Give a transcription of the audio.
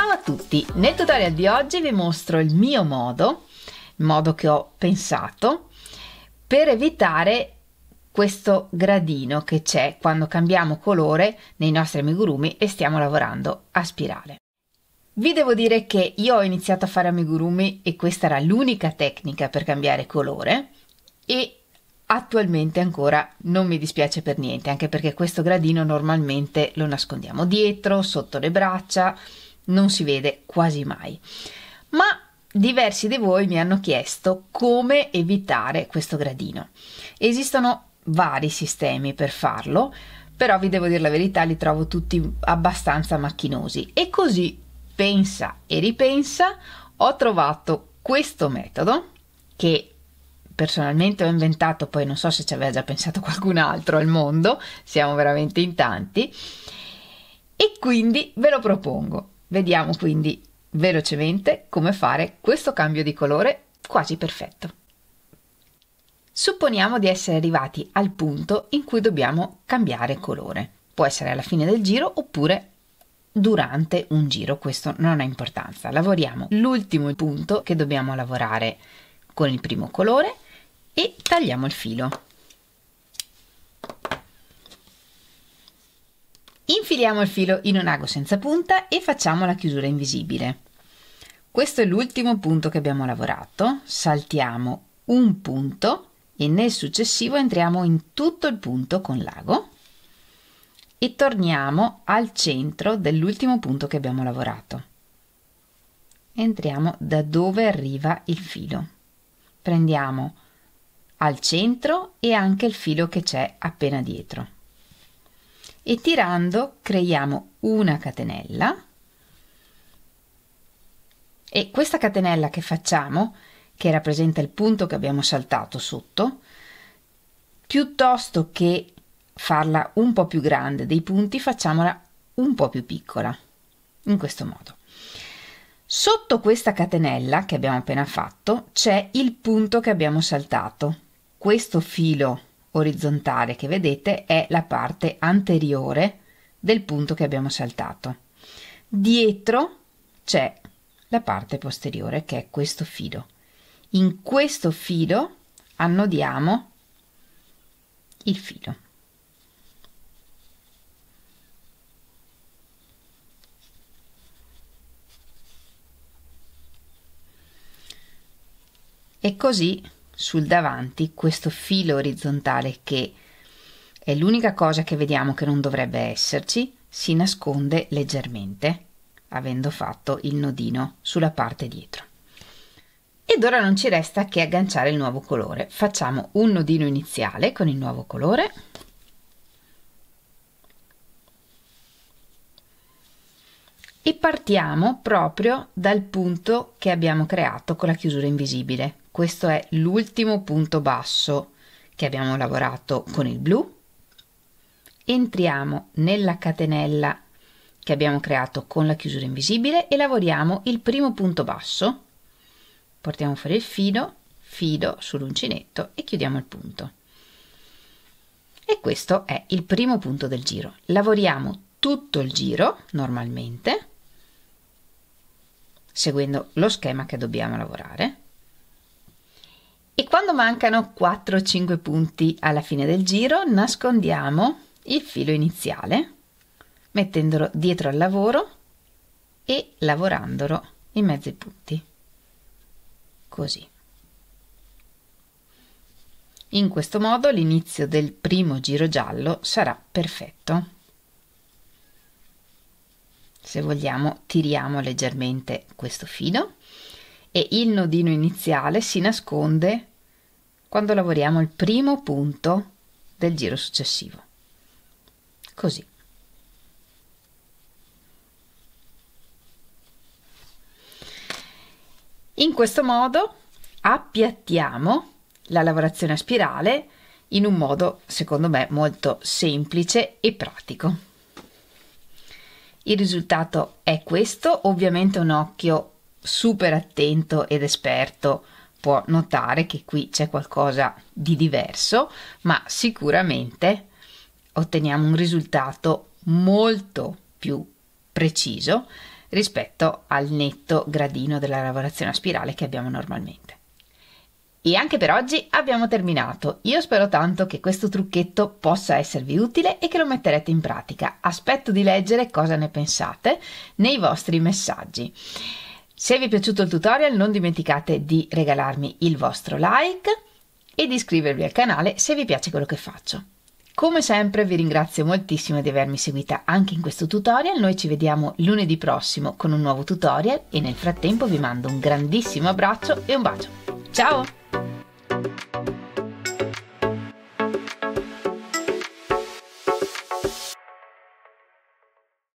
Ciao a tutti! Nel tutorial di oggi vi mostro il mio modo, il modo che ho pensato per evitare questo gradino che c'è quando cambiamo colore nei nostri amigurumi e stiamo lavorando a spirale. Vi devo dire che io ho iniziato a fare amigurumi e questa era l'unica tecnica per cambiare colore e attualmente ancora non mi dispiace per niente, anche perché questo gradino normalmente lo nascondiamo dietro, sotto le braccia, non si vede quasi mai. Ma diversi di voi mi hanno chiesto come evitare questo gradino. Esistono vari sistemi per farlo, però vi devo dire la verità, li trovo tutti abbastanza macchinosi e così, pensa e ripensa, ho trovato questo metodo che personalmente ho inventato, poi non so se ci aveva già pensato qualcun altro al mondo, siamo veramente in tanti, e quindi ve lo propongo. Vediamo quindi velocemente come fare questo cambio di colore quasi perfetto. Supponiamo di essere arrivati al punto in cui dobbiamo cambiare colore. Può essere alla fine del giro oppure durante un giro, questo non ha importanza. Lavoriamo l'ultimo punto che dobbiamo lavorare con il primo colore e tagliamo il filo. Infiliamo il filo in un ago senza punta e facciamo la chiusura invisibile. Questo è l'ultimo punto che abbiamo lavorato, saltiamo un punto e nel successivo entriamo in tutto il punto con l'ago e torniamo al centro dell'ultimo punto che abbiamo lavorato. Entriamo da dove arriva il filo. Prendiamo al centro e anche il filo che c'è appena dietro e tirando creiamo una catenella e questa catenella che facciamo, che rappresenta il punto che abbiamo saltato sotto, piuttosto che farla un po' più grande dei punti, facciamola un po' più piccola, in questo modo. Sotto questa catenella che abbiamo appena fatto c'è il punto che abbiamo saltato. Questo filo orizzontale che vedete è la parte anteriore del punto che abbiamo saltato. Dietro c'è la parte posteriore che è questo filo. In questo filo annodiamo il filo. E così sul davanti questo filo orizzontale, che è l'unica cosa che vediamo che non dovrebbe esserci, si nasconde leggermente avendo fatto il nodino sulla parte dietro. Ed ora non ci resta che agganciare il nuovo colore. Facciamo un nodino iniziale con il nuovo colore e partiamo proprio dal punto che abbiamo creato con la chiusura invisibile. Questo è l'ultimo punto basso che abbiamo lavorato con il blu. Entriamo nella catenella che abbiamo creato con la chiusura invisibile e lavoriamo il primo punto basso. Portiamo fuori il filo sull'uncinetto e chiudiamo il punto. E questo è il primo punto del giro. Lavoriamo tutto il giro normalmente, seguendo lo schema che dobbiamo lavorare. E quando mancano 4-5 punti alla fine del giro, nascondiamo il filo iniziale, mettendolo dietro al lavoro e lavorandolo in mezzo ai punti. Così. In questo modo l'inizio del primo giro giallo sarà perfetto. Se vogliamo tiriamo leggermente questo filo e il nodino iniziale si nasconde quando lavoriamo il primo punto del giro successivo. Così. In questo modo appiattiamo la lavorazione a spirale in un modo, secondo me, molto semplice e pratico. Il risultato è questo. Ovviamente un occhio super attento ed esperto può notare che qui c'è qualcosa di diverso, ma sicuramente otteniamo un risultato molto più preciso rispetto al netto gradino della lavorazione a spirale che abbiamo normalmente. E anche per oggi abbiamo terminato. Io spero tanto che questo trucchetto possa esservi utile e che lo metterete in pratica. Aspetto di leggere cosa ne pensate nei vostri messaggi. Se vi è piaciuto il tutorial non dimenticate di regalarmi il vostro like e di iscrivervi al canale se vi piace quello che faccio. Come sempre vi ringrazio moltissimo di avermi seguita anche in questo tutorial. Noi ci vediamo lunedì prossimo con un nuovo tutorial e nel frattempo vi mando un grandissimo abbraccio e un bacio. Ciao!